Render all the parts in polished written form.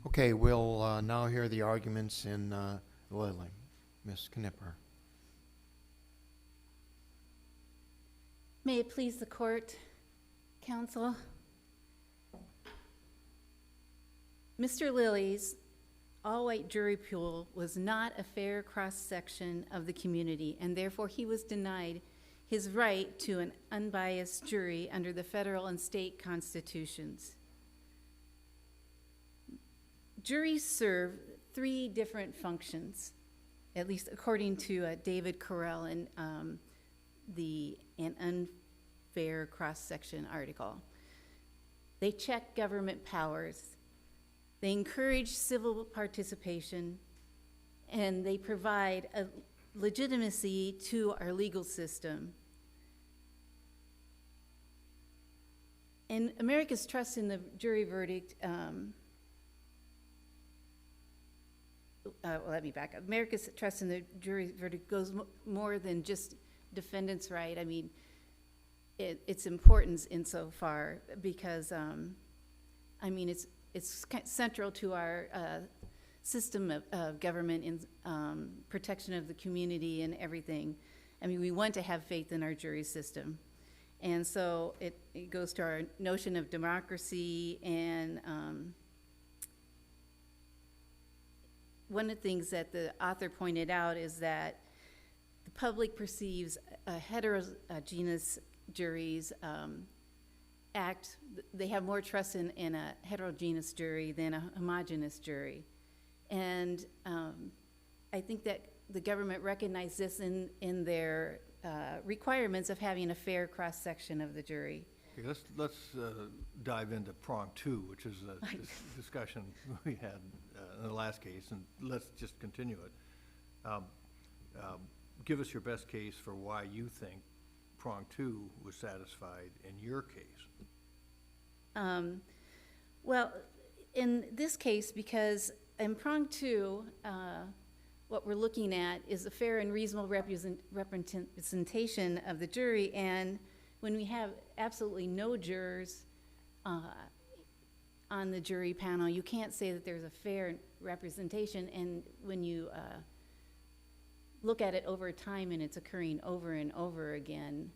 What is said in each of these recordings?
Okay, we'll now hear the arguments in Lilly. Ms. Knipfer. May it please the court, counsel. Mr. Lilly's all-white jury pool was not a fair cross-section of the community, and therefore he was denied his right to an unbiased jury under the federal and state constitutions. Juries serve three different functions, at least according to David Carell in an unfair cross-section article. They check government powers, they encourage civil participation, and they provide a legitimacy to our legal system. And America's trust in the jury verdict, let me back up. America's trust in the jury verdict goes more than just defendant's right. I mean, its importance insofar because, I mean, it's central to our system of government in protection of the community and everything. I mean, we want to have faith in our jury system. And so it goes to our notion of democracy, and one of the things that the author pointed out is that the public perceives heterogeneous juries they have more trust in a heterogeneous jury than a homogeneous jury. And I think that the government recognized this in their requirements of having a fair cross-section of the jury. Okay, let's dive into prong two, which is a discussion we had in the last case, and let's just continue it. Give us your best case for why you think prong two was satisfied in your case. Well, in this case, because in prong two, what we're looking at is a fair and reasonable representation of the jury, and when we have absolutely no jurors on the jury panel, you can't say that there's a fair representation. And when you look at it over time and it's occurring over and over again,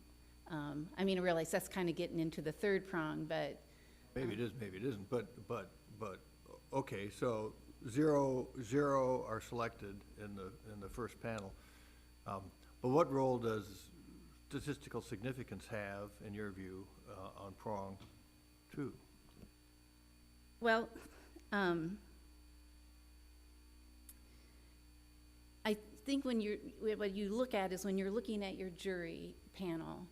I mean, I realize that's kind of getting into the third prong, but maybe it is, maybe it isn't. But okay, so zero are selected in the first panel. But what role does statistical significance have, in your view, on prong two? Well, I think what you look at is when you're looking at your jury panel,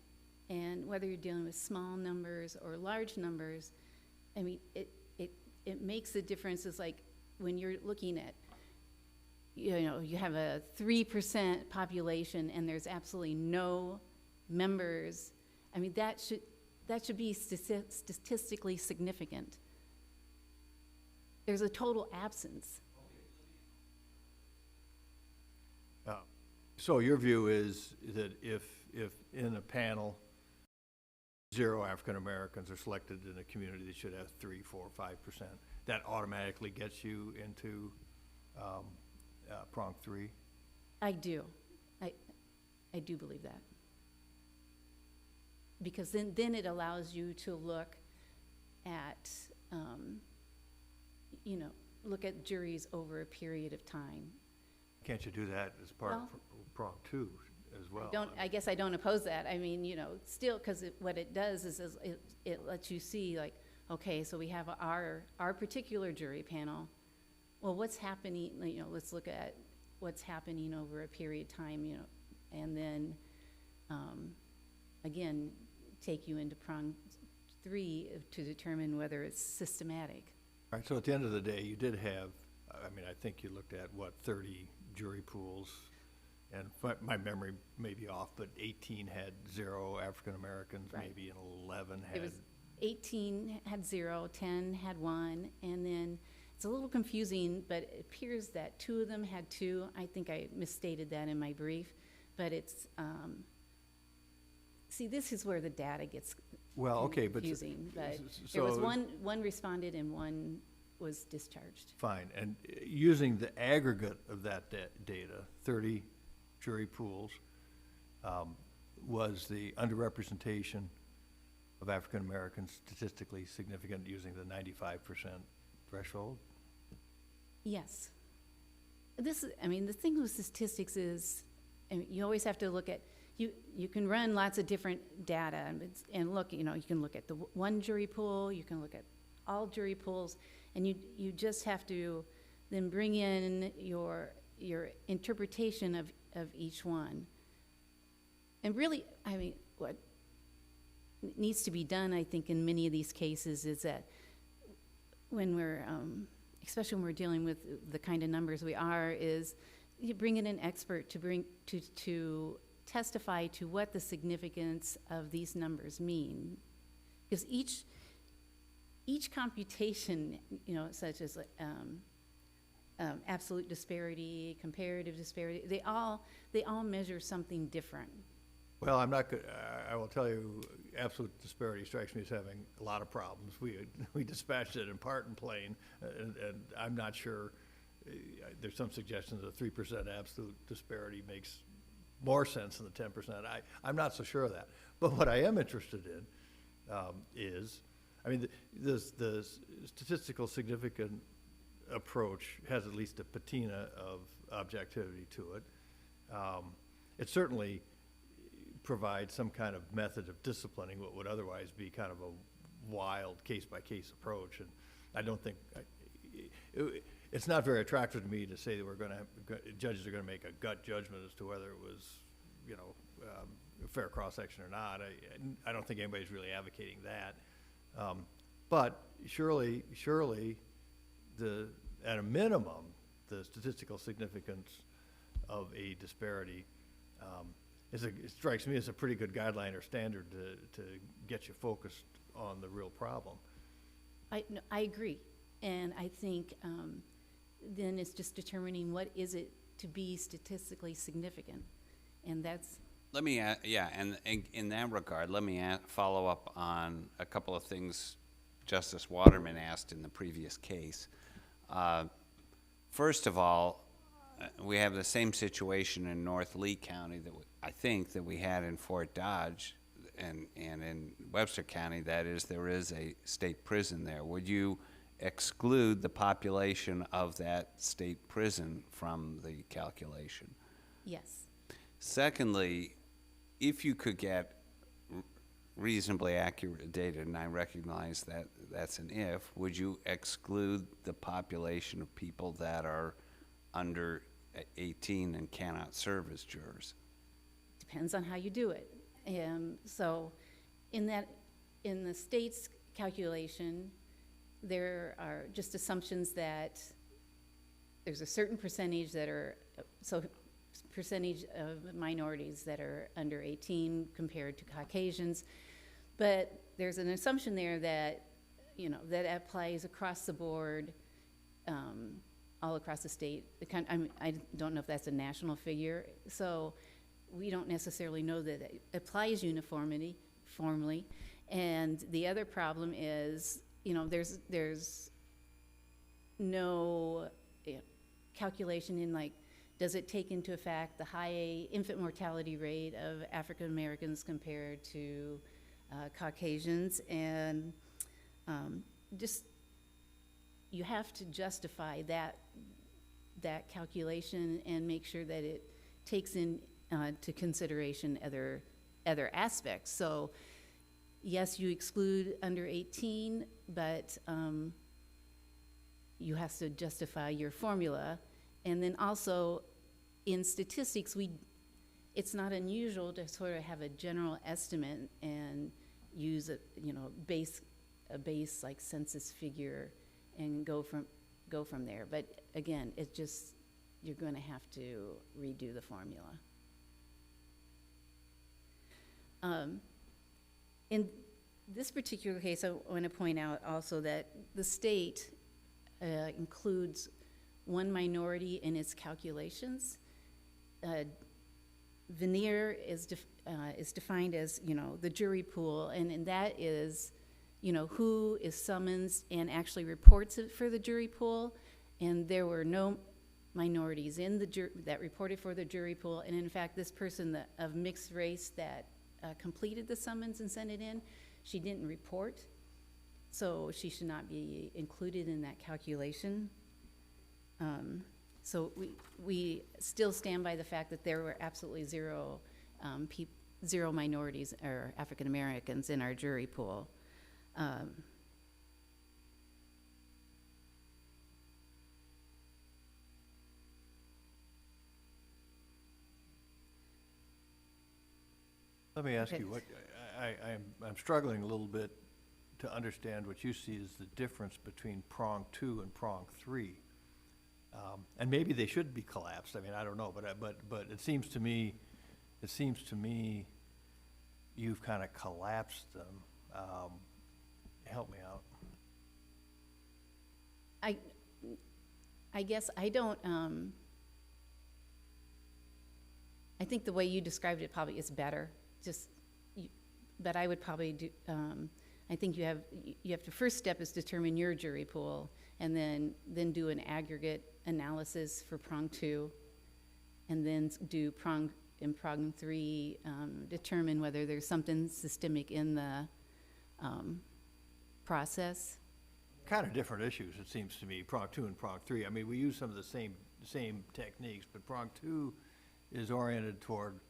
and whether you're dealing with small numbers or large numbers, I mean, it makes a difference. It's like when you're looking at, you have a 3% population and there's absolutely no members. I mean, that should be statistically significant. There's a total absence. So your view is that if in a panel 0 African Americans are selected in a community that should have 3, 4, 5%, that automatically gets you into prong three? I do. I do believe that. Because then it allows you to look at, look at juries over a period of time. Can't you do that as part of prong two as well? I guess I don't oppose that. I mean, still, because what it does is it lets you see, like, okay, so we have our particular jury panel. Well, what's happening? Let's look at what's happening over a period of time, and then again take you into prong three to determine whether it's systematic. All right. So at the end of the day, you did have. I mean, I think you looked at 30 jury pools, and my memory may be off, but 18 had 0 African Americans, right. Maybe, and 11 had. It was 18 had 0, 10 had 1, and then it's a little confusing, but it appears that 2 of them had 2. I think I misstated that in my brief, but it's see, this is where the data gets confusing. But there was one responded and one was discharged. Fine, and using the aggregate of that data, 30 jury pools, was the underrepresentation of African Americans statistically significant using the 95% threshold? Yes. The thing with statistics is, you always have to look at, you can run lots of different data and look, you can look at the one jury pool, you can look at all jury pools, and you just have to then bring in your interpretation of each one. And really, what needs to be done, I think, in many of these cases is that when we're, especially when we're dealing with the kind of numbers we are, is you bring in an expert to testify to what the significance of these numbers mean. Because each computation, such as absolute disparity, comparative disparity, they all measure something different. Well, I will tell you, absolute disparity strikes me as having a lot of problems. We dispatched it in part in plain, and I'm not sure, there's some suggestions that 3% absolute disparity makes more sense than the 10%. I'm not so sure of that. But what I am interested in is, the statistical significant approach has at least a patina of objectivity to it. It certainly provides some kind of method of disciplining what would otherwise be kind of a wild case-by-case approach. And I don't think, it's not very attractive to me to say that judges are going to make a gut judgment as to whether it was, a fair cross-section or not. I don't think anybody's really advocating that. But surely, at a minimum, the statistical significance of a disparity it strikes me as a pretty good guideline or standard to get you focused on the real problem. I agree, and I think then it's just determining what is it to be statistically significant, and that's. Let me, and in that regard, let me follow up on a couple of things Justice Waterman asked in the previous case. First of all, we have the same situation in North Lee County I think that we had in Fort Dodge and in Webster County. That is, there is a state prison there. Would you exclude the population of that state prison from the calculation? Yes. Secondly, if you could get reasonably accurate data, and I recognize that that's an if, would you exclude the population of people that are under 18 and cannot serve as jurors? Depends on how you do it. So in the state's calculation, there are just assumptions that there's a certain percentage percentage of minorities that are under 18 compared to Caucasians. But there's an assumption there that, that applies across the board, all across the state. I don't know if that's a national figure. So we don't necessarily know that it applies uniformly. And the other problem is, there's no calculation in does it take into effect the high infant mortality rate of African Americans compared to Caucasians, and you have to justify that calculation and make sure that it takes into consideration other aspects. So yes, you exclude under 18, but you have to justify your formula. And then also in statistics, it's not unusual to sort of have a general estimate and use a base like census figure and go from there. But again, you're going to have to redo the formula. In this particular case, I want to point out also that the state includes one minority in its calculations. Veneer is defined as, the jury pool, and that is who is summoned and actually reports it for the jury pool. And there were no minorities in the that reported for the jury pool. And in fact, this person of mixed race that completed the summons and sent it in, she didn't report. So she should not be included in that calculation. So we still stand by the fact that there were absolutely zero minorities or African Americans in our jury pool. Let me ask Okay. you, I'm struggling a little bit to understand what you see as the difference between prong 2 and prong 3. And maybe they should be collapsed, I mean, I don't know, but it seems to me you've kind of collapsed them. Help me out. I guess I don't, I think the way you described it probably is better, but I would probably do, I think you have to, first step is determine your jury pool, and then do an aggregate analysis for prong 2, and then do prong 3, determine whether there's something systemic in the process. Kind of different issues, it seems to me, prong 2 and prong 3. I mean, we use some of the same techniques, but prong 2 is oriented toward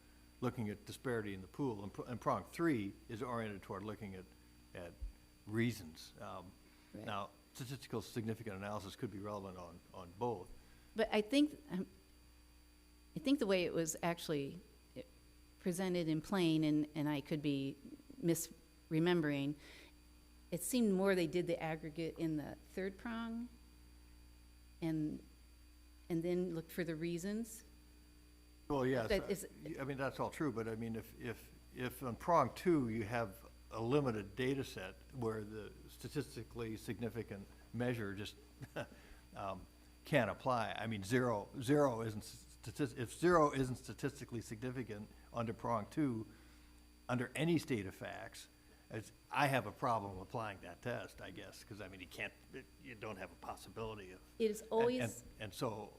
looking at disparity in the pool, and prong 3 is oriented toward looking at reasons. Right. Now, statistical significant analysis could be relevant on both. But I think the way it was actually presented in plain, and I could be misremembering, it seemed more they did the aggregate in the third prong, and then looked for the reasons. Well, yes, That is- I mean, that's all true, but I mean, if on prong 2 you have a limited data set where the statistically significant measure just can't apply, I mean, if 0 isn't statistically significant under prong 2, under any state of facts, I have a problem applying that test, I guess, because I mean, you don't have a possibility of. It is always, And so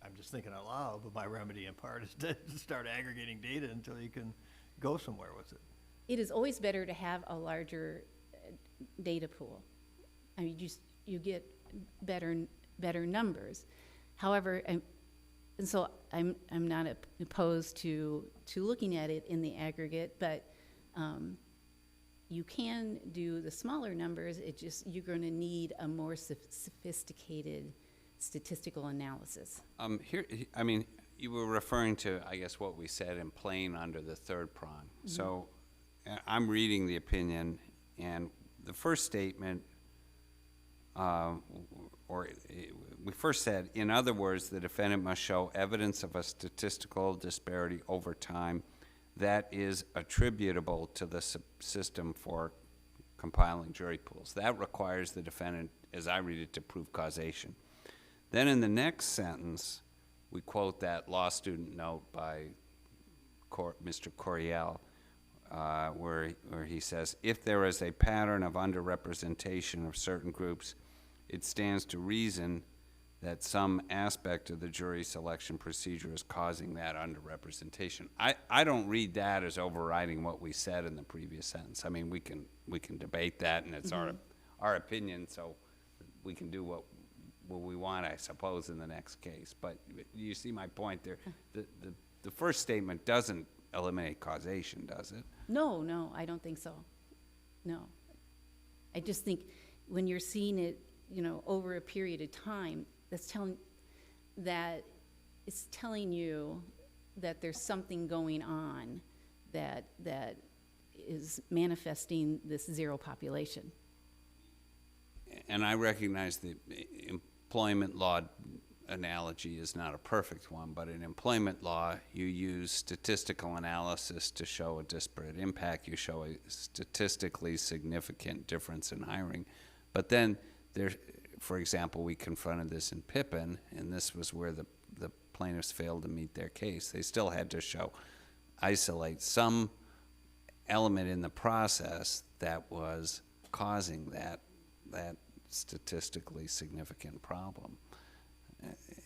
I'm just thinking out loud, but my remedy in part is to start aggregating data until you can go somewhere with it. it is always better to have a larger data pool. I mean, you get better numbers. However, and so I'm not opposed to looking at it in the aggregate, but you can do the smaller numbers. You're going to need a more sophisticated statistical analysis. I mean, you were referring to, I guess, what we said in plain under the third prong. So I'm reading the opinion, and the first statement, we first said, in other words, the defendant must show evidence of a statistical disparity over time that is attributable to the system for compiling jury pools. That requires the defendant, as I read it, to prove causation. Then in the next sentence, we quote that law student note by Mr. Coriel, where he says, if there is a pattern of underrepresentation of certain groups, it stands to reason that some aspect of the jury selection procedure is causing that underrepresentation. I don't read that as overriding what we said in the previous sentence. I mean, we can debate that, and it's our opinion, so we can do what we want, I suppose, in the next case. But you see my point there. The first statement doesn't eliminate causation, does it? No, I don't think so. No. I just think when you're seeing it, over a period of time, it's telling you that there's something going on that is manifesting this zero population. And I recognize the employment law analogy is not a perfect one, but in employment law, you use statistical analysis to show a disparate impact. You show a statistically significant difference in hiring. But then, for example, we confronted this in Pippin, and this was where the plaintiffs failed to meet their case. They still had to isolate some element in the process that was causing that statistically significant problem.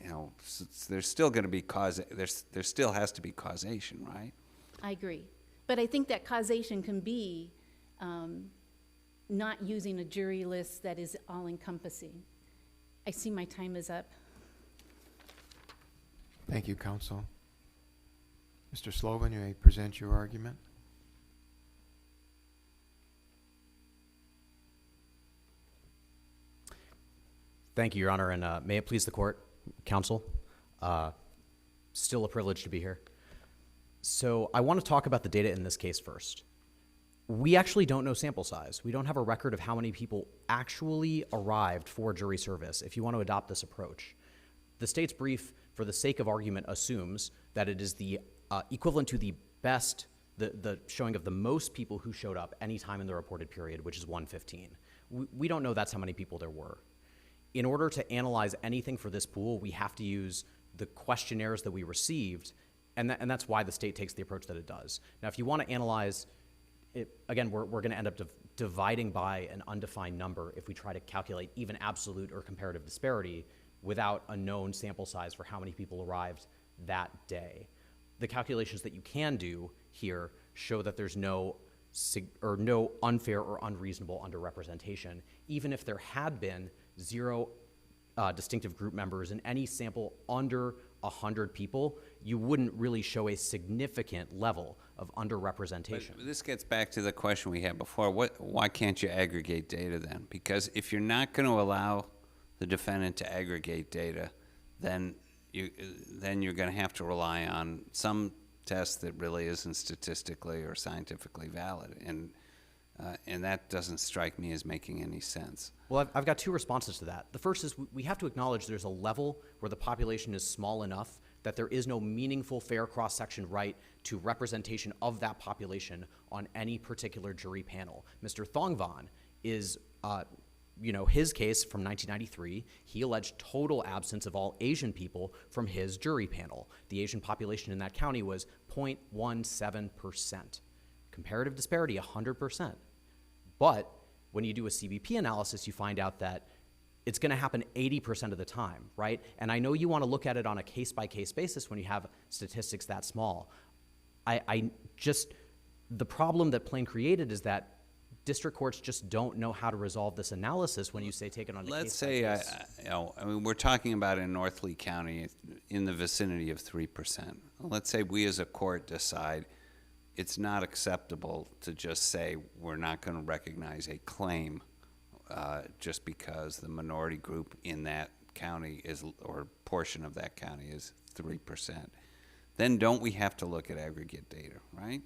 You know, there's still going to be there still has to be causation, right? I agree. But I think that causation can be not using a jury list that is all-encompassing. I see my time is up. Thank you, counsel. Mr. Sloven, you may present your argument. Thank you, Your Honor, and may it please the court, counsel. Still a privilege to be here. So I want to talk about the data in this case first. We actually don't know sample size. We don't have a record of how many people actually arrived for jury service if you want to adopt this approach. The state's brief, for the sake of argument, assumes that it is the equivalent to the best, the showing of the most people who showed up any time in the reported period, which is 115. We don't know that's how many people there were. In order to analyze anything for this pool, we have to use the questionnaires that we received, and that's why the state takes the approach that it does. Now, if you want to analyze it, again, we're going to end up dividing by an undefined number if we try to calculate even absolute or comparative disparity without a known sample size for how many people arrived that day. The calculations that you can do here show that there's no unfair or unreasonable underrepresentation, even if there had been 0 distinctive group members in any sample under 100 people, you wouldn't really show a significant level of underrepresentation. But this gets back to the question we had before. Why can't you aggregate data then? Because if you're not going to allow the defendant to aggregate data, then you're going to have to rely on some test that really isn't statistically or scientifically valid, and that doesn't strike me as making any sense. Well, I've got 2 responses to that. The first is we have to acknowledge there's a level where the population is small enough that there is no meaningful fair cross-section right to representation of that population on any particular jury panel. Mr. Thongvan is, his case from 1993, he alleged total absence of all Asian people from his jury panel. The Asian population in that county was 0.17%. Comparative disparity, 100%. But when you do a CBP analysis, you find out that it's going to happen 80% of the time, right? And I know you want to look at it on a case-by-case basis when you have statistics that small. The problem that Plain created is that district courts just don't know how to resolve this analysis when you say take it on a Let's case-by-case. say, we're talking about in North Lee County in the vicinity of 3%. Let's say we as a court decide it's not acceptable to just say we're not going to recognize a claim just because the minority group in that county or portion of that county is 3%. Then don't we have to look at aggregate data, right?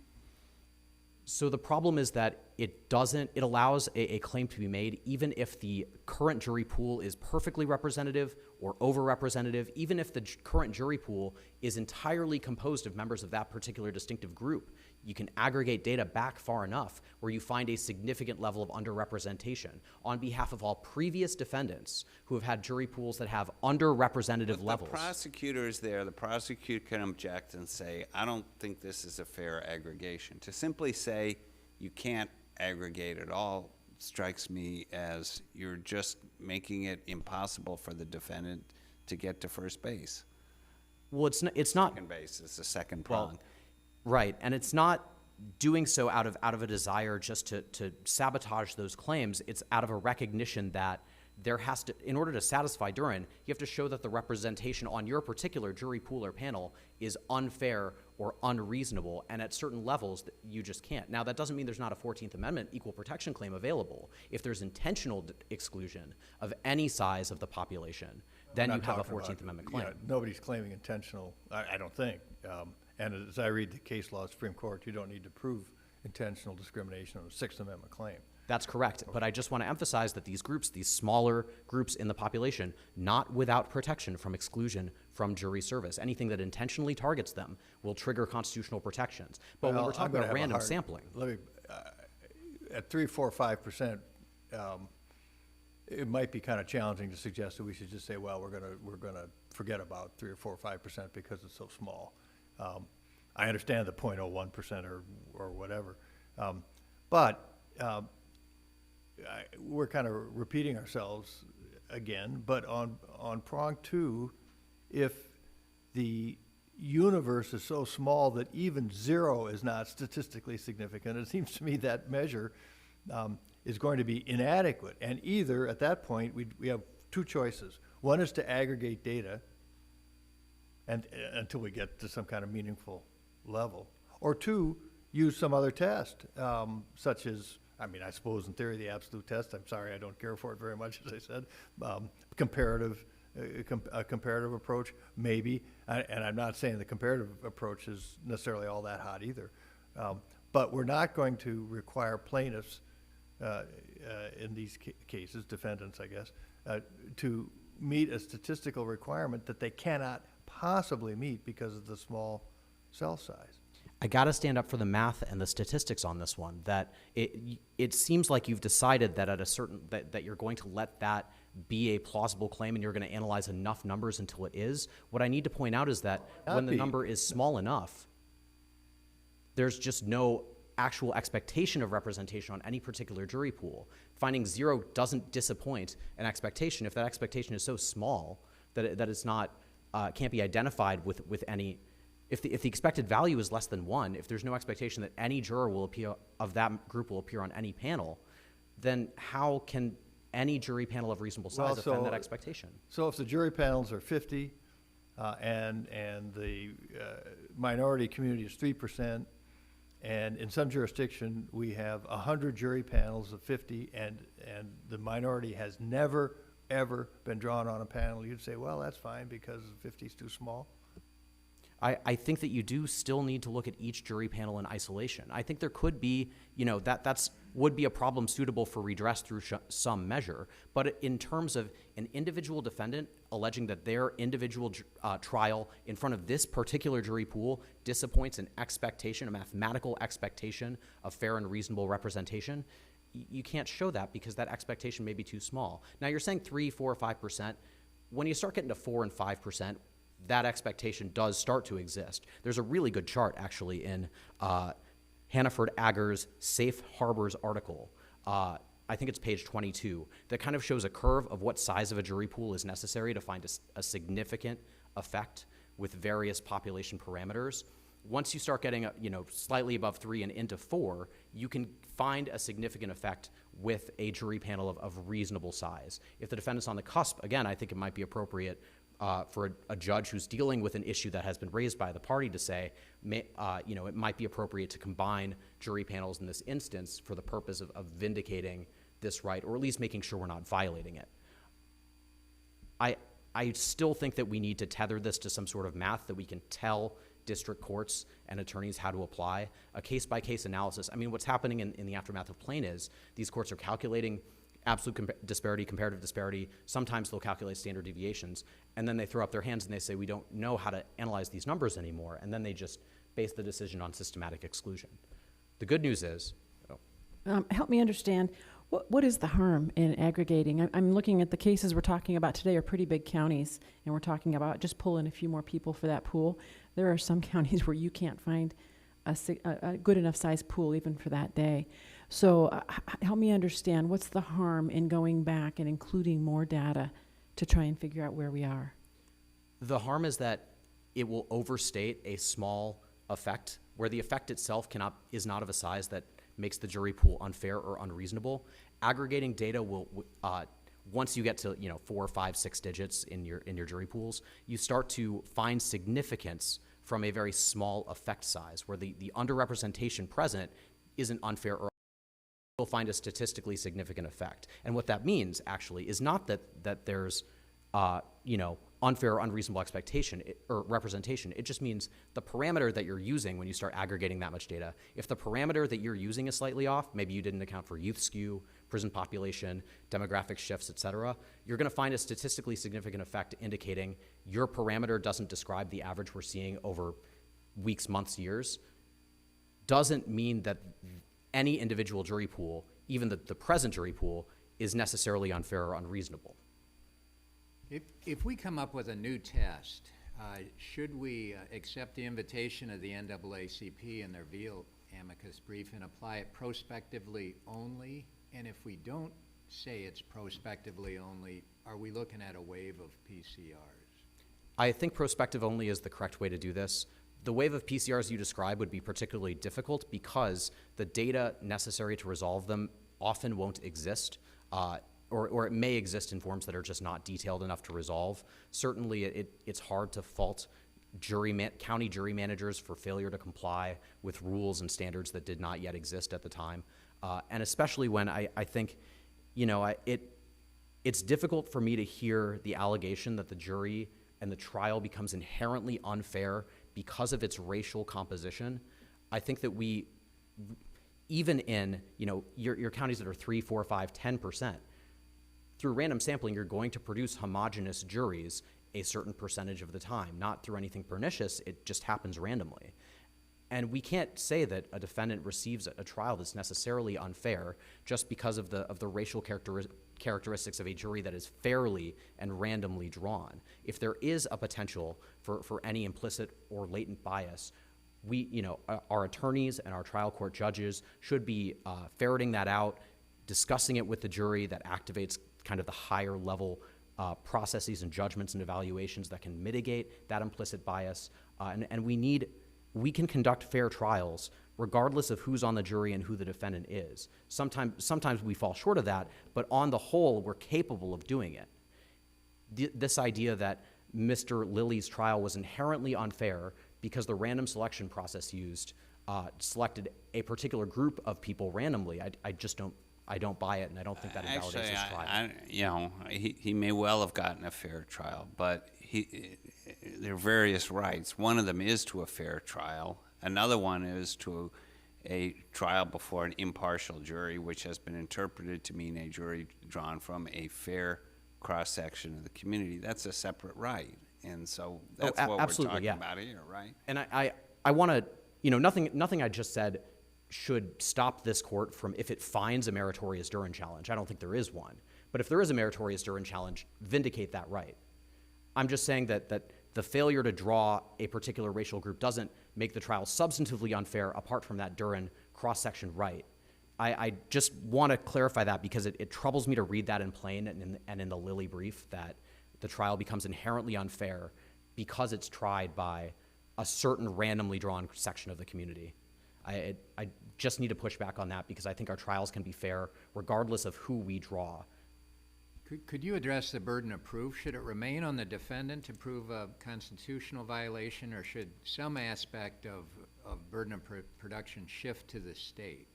So the problem is that it allows a claim to be made even if the current jury pool is perfectly representative or overrepresentative, even if the current jury pool is entirely composed of members of that particular distinctive group. You can aggregate data back far enough where you find a significant level of underrepresentation on behalf of all previous defendants who have had jury pools that have underrepresentative levels. The prosecutor is there. The prosecutor can object and say, I don't think this is a fair aggregation. To simply say you can't aggregate at all strikes me as you're just making it impossible for the defendant to get to first base. Well, it's not. Second base is the second prong. Right, and it's not doing so out of a desire just to sabotage those claims. It's out of a recognition that there has to, in order to satisfy Duren, you have to show that the representation on your particular jury pool or panel is unfair or unreasonable, and at certain levels you just can't. Now, that doesn't mean there's not a 14th Amendment equal protection claim available. If there's intentional exclusion of any size of the population, then you have a 14th Amendment claim. Yeah, nobody's claiming intentional, I don't think. And as I read the case law of the Supreme Court, you don't need to prove intentional discrimination on a Sixth Amendment claim. That's correct, but I just want to emphasize that these groups, these smaller groups in the population, not without protection from exclusion from jury service. Anything that intentionally targets them will trigger constitutional protections. But when we're talking about random sampling. Let me, at 3, 4, 5%, it might be kind of challenging to suggest that we should just say, well, we're gonna forget about 3 or 4 or 5% because it's so small. I understand the 0.01% or whatever, But we're kind of repeating ourselves again, but on prong two, if the universe is so small that even 0 is not statistically significant, it seems to me that measure is going to be inadequate. And either, at that point, we have two choices. One is to aggregate data and until we get to some kind of meaningful level. Or two, use some other test, such as, I mean, I suppose in theory the absolute test, I'm sorry, I don't care for it very much, as I said, comparative approach, maybe, and I'm not saying the comparative approach is necessarily all that hot either. But we're not going to require plaintiffs in these cases, defendants, I guess, to meet a statistical requirement that they cannot possibly meet because of the small cell size. I got to stand up for the math and the statistics on this one. That it seems like you've decided that at a certain that you're going to let that be a plausible claim, and you're going to analyze enough numbers until it is. What I need to point out is that when the number is small enough, there's just no actual expectation of representation on any particular jury pool. Finding 0 doesn't disappoint an expectation if that expectation is so small that it's not can't be identified with any. If the expected value is less than 1, if there's no expectation that any juror will appear of that group will appear on any panel, then how can any jury panel of reasonable size offend that expectation? So if the jury panels are 50 and the minority community is 3%, and in some jurisdiction we have 100 jury panels of 50 and the minority has never, ever been drawn on a panel, you'd say, well, that's fine because 50 is too small. I think that you do still need to look at each jury panel in isolation. I think there could be, that's would be a problem suitable for redress through some measure. But in terms of an individual defendant alleging that their individual trial in front of this particular jury pool disappoints an expectation, a mathematical expectation of fair and reasonable representation, you can't show that because that expectation may be too small. Now, you're saying 3, 4, 5%. When you start getting to 4 and 5%, that expectation does start to exist. There's a really good chart, actually, in Hannaford Agger's Safe Harbors article. I think it's page 22, that kind of shows a curve of what size of a jury pool is necessary to find a significant effect with various population parameters. Once you start getting slightly above 3 and into 4, you can find a significant effect with a jury panel of reasonable size. If the defendant's on the cusp, again, I think it might be appropriate for a judge who's dealing with an issue that has been raised by the party to say, it might be appropriate to combine jury panels in this instance for the purpose of vindicating this right, or at least making sure we're not violating it. I still think that we need to tether this to some sort of math that we can tell district courts and attorneys how to apply a case-by-case analysis. I mean, what's happening in the aftermath of Plain is these courts are calculating absolute disparity, comparative disparity. Sometimes they'll calculate standard deviations, and then they throw up their hands and they say, we don't know how to analyze these numbers anymore, and then they just base the decision on systematic exclusion. The good news is... help me understand, what is the harm in aggregating? I'm looking at the cases we're talking about today are pretty big counties, and we're talking about just pulling a few more people for that pool. There are some counties where you can't find a good enough size pool even for that day. So help me understand, what's the harm in going back and including more data to try and figure out where we are? The harm is that it will overstate a small effect, where the effect itself is not of a size that makes the jury pool unfair or unreasonable. Aggregating data will, once you get to 4, 5, 6 digits in your jury pools, you start to find significance from a very small effect size, where the underrepresentation present isn't unfair or you'll find a statistically significant effect. And what that means, actually, is not that there's, unfair or unreasonable expectation or representation. It just means the parameter that you're using when you start aggregating that much data. If the parameter that you're using is slightly off, maybe you didn't account for youth skew, prison population, demographic shifts, et cetera, you're going to find a statistically significant effect indicating your parameter doesn't describe the average we're seeing over weeks, months, years. Doesn't mean that any individual jury pool, even the present jury pool, is necessarily unfair or unreasonable. If we come up with a new test, should we accept the invitation of the NAACP and their amicus brief and apply it prospectively only? And if we don't say it's prospectively only, are we looking at a wave of PCRs? I think prospective only is the correct way to do this. The wave of PCRs you describe would be particularly difficult because the data necessary to resolve them often won't exist, or it may exist in forms that are just not detailed enough to resolve. Certainly, it's hard to fault county jury managers for failure to comply with rules and standards that did not yet exist at the time, and especially when I think, it's difficult for me to hear the allegation that the jury and the trial becomes inherently unfair because of its racial composition. I think that we, even in, your counties that are 3, 4, 5, 10%, through random sampling, you're going to produce homogenous juries a certain percentage of the time, not through anything pernicious. It just happens randomly. And we can't say that a defendant receives a trial that's necessarily unfair just because of the racial characteristics of a jury that is fairly and randomly drawn. If there is a potential for any implicit or latent bias, our attorneys and our trial court judges should be ferreting that out, discussing it with the jury. That activates kind of the higher level processes and judgments and evaluations that can mitigate that implicit bias. And we can conduct fair trials regardless of who's on the jury and who the defendant is. Sometimes we fall short of that, but on the whole, we're capable of doing it. This idea that Mr. Lilly's trial was inherently unfair because the random selection process used selected a particular group of people randomly, I don't buy it, and I don't think that invalidates his trial. He may well have gotten a fair trial, but there are various rights. One of them is to a fair trial. Another one is to a trial before an impartial jury, which has been interpreted to mean a jury drawn from a fair cross-section of the community. That's a separate right, and so that's what we're talking about here, right? And I want to, nothing I just said should stop this court from, if it finds a meritorious Duren challenge. I don't think there is one. But if there is a meritorious Duren challenge, vindicate that right. I'm just saying that the failure to draw a particular racial group doesn't make the trial substantively unfair apart from that Duren cross-section right. I just want to clarify that because it troubles me to read that in plain and in the Lilly brief that the trial becomes inherently unfair because it's tried by a certain randomly drawn section of the community. I just need to push back on that because I think our trials can be fair regardless of who we draw. Could you address the burden of proof? Should it remain on the defendant to prove a constitutional violation, or should some aspect of burden of production shift to the state?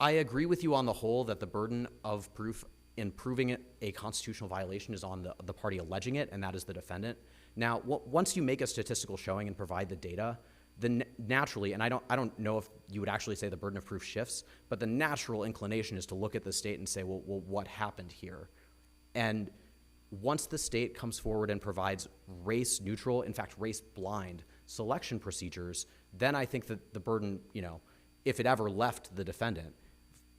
I agree with you on the whole that the burden of proof in proving a constitutional violation is on the party alleging it, and that is the defendant. Now, once you make a statistical showing and provide the data, then naturally, and I don't know if you would actually say the burden of proof shifts, but the natural inclination is to look at the state and say, well, what happened here? And once the state comes forward and provides race neutral, in fact, race blind selection procedures, then I think that the burden, if it ever left the defendant,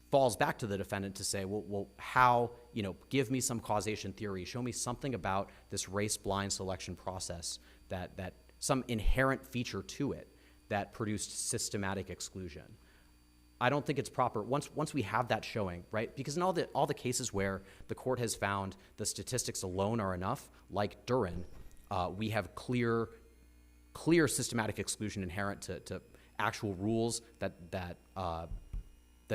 falls back to the defendant to say, well, how, give me some causation theory, show me something about this race blind selection process that some inherent feature to it that produced systematic exclusion. I don't think it's proper, once we have that showing, right? Because in all the cases where the court has found the statistics alone are enough, like Duren, we have clear systematic exclusion inherent to actual rules that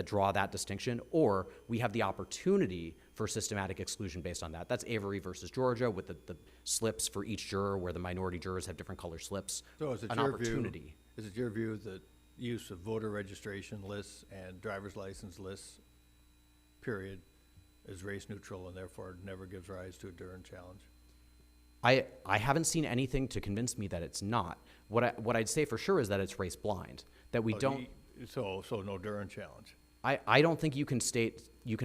draw that distinction, or we have the opportunity for systematic exclusion based on that. That's Avery versus Georgia with the slips for each juror where the minority jurors have different color slips. So is it your view that use of voter registration lists and driver's license lists, period, is race neutral and therefore never gives rise to a Duren challenge? I haven't seen anything to convince me that it's not. What I'd say for sure is that it's race blind, that we don't. So no Duren challenge. I don't think you can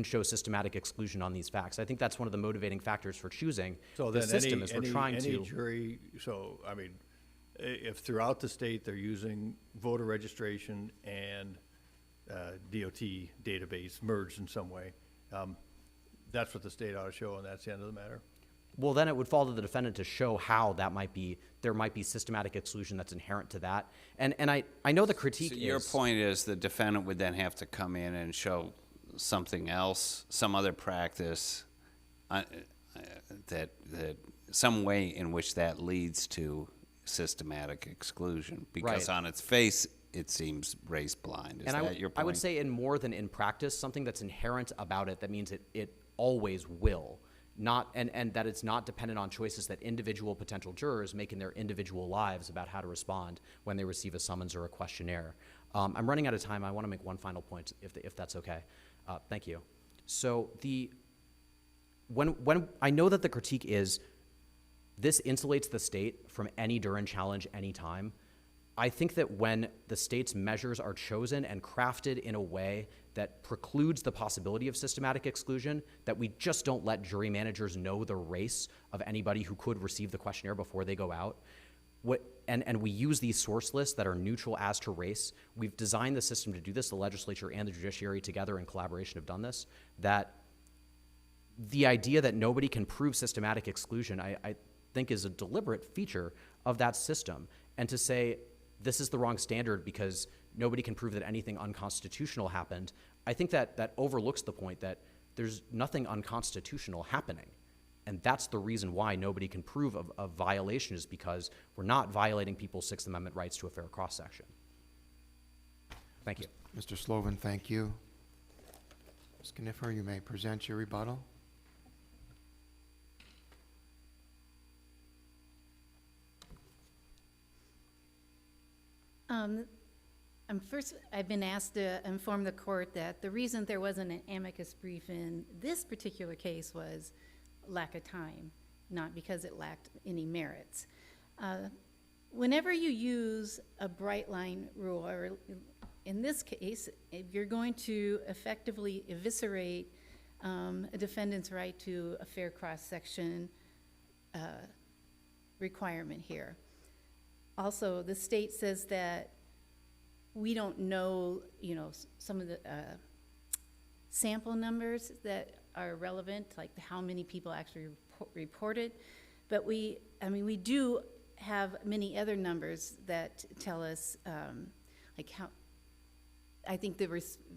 show systematic exclusion on these facts. I think that's one of the motivating factors for choosing the system as we're trying to. Jury, if throughout the state they're using voter registration and DOT database merged in some way, that's what the state ought to show, and that's the end of the matter? well, then it would fall to the defendant to show how that might be, there might be systematic exclusion that's inherent to that. And I know the critique So is. your point is the defendant would then have to come in and show something else, some other practice, that some way in which that leads to systematic exclusion. Because Right. on its face, it seems race blind. Is And that your point? I would say in more than in practice, something that's inherent about it that means it always will. Not, and that it's not dependent on choices that individual potential jurors make in their individual lives about how to respond when they receive a summons or a questionnaire. I'm running out of time. I want to make one final point, if that's okay. Thank you. So when I know that the critique is this insulates the state from any Duren challenge anytime, I think that when the state's measures are chosen and crafted in a way that precludes the possibility of systematic exclusion, that we just don't let jury managers know the race of anybody who could receive the questionnaire before they go out, and we use these source lists that are neutral as to race. We've designed the system to do this. The legislature and the judiciary together in collaboration have done this. That the idea that nobody can prove systematic exclusion, I think, is a deliberate feature of that system. And to say this is the wrong standard because nobody can prove that anything unconstitutional happened, I think that overlooks the point that there's nothing unconstitutional happening. And that's the reason why nobody can prove a violation, is because we're not violating people's Sixth Amendment rights to a fair cross-section. Thank you. Mr. Sloven, thank you. Ms. Knipfer, you may present your rebuttal. I've been asked to inform the court that the reason there wasn't an amicus brief in this particular case was lack of time, not because it lacked any merits. Whenever you use a bright line rule, or in this case, if you're going to effectively eviscerate a defendant's right to a fair cross-section requirement here. Also, the state says that we don't know, some of the sample numbers that are relevant, like how many people actually reported. But we do have many other numbers that tell us, like how. I think the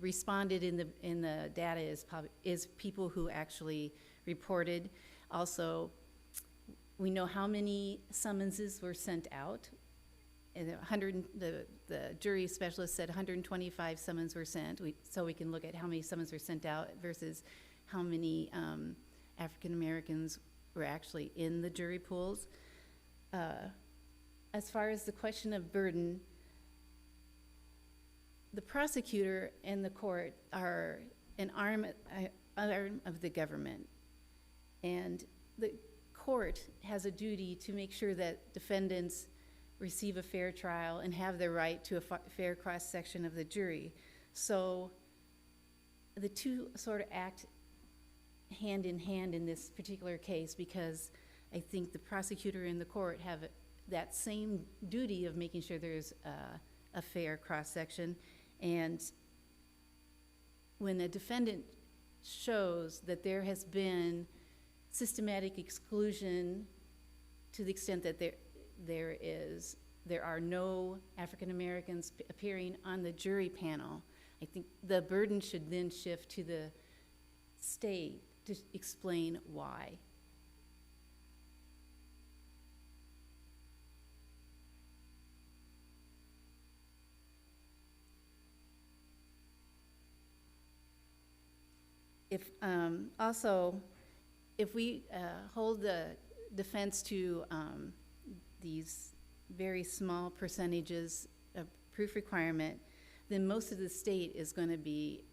responded in the data is people who actually reported. Also, we know how many summonses were sent out. And the jury specialist said 125 summons were sent, so we can look at how many summons were sent out versus how many African Americans were actually in the jury pools. As far as the question of burden, the prosecutor and the court are an arm of the government, and the court has a duty to make sure that defendants receive a fair trial and have their right to a fair cross-section of the jury. So the two sort of act hand in hand in this particular case, because I think the prosecutor and the court have that same duty of making sure there's a fair cross-section. And when a defendant shows that there has been systematic exclusion to the extent that there are no African Americans appearing on the jury panel, I think the burden should then shift to the state to explain why. If we hold the defense to these very small percentages of proof requirement, then most of the state is going to be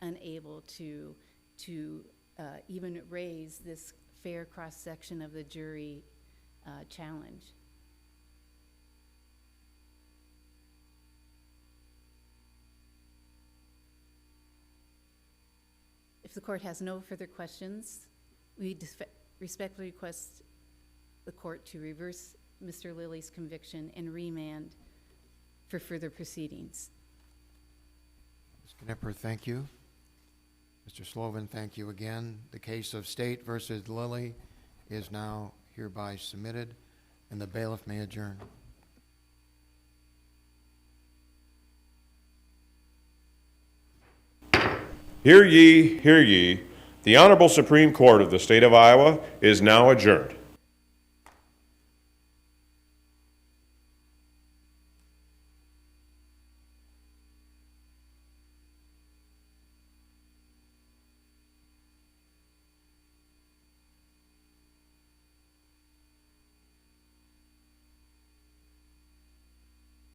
unable to even raise this fair cross-section of the jury challenge. If the court has no further questions, we respectfully request the court to reverse Mr. Lilly's conviction and remand for further proceedings. Ms. Knipper, thank you. Mr. Sloven, thank you again. The case of State versus Lilly is now hereby submitted, and the bailiff may adjourn. Hear ye, hear ye. The Honorable Supreme Court of the State of Iowa is now adjourned.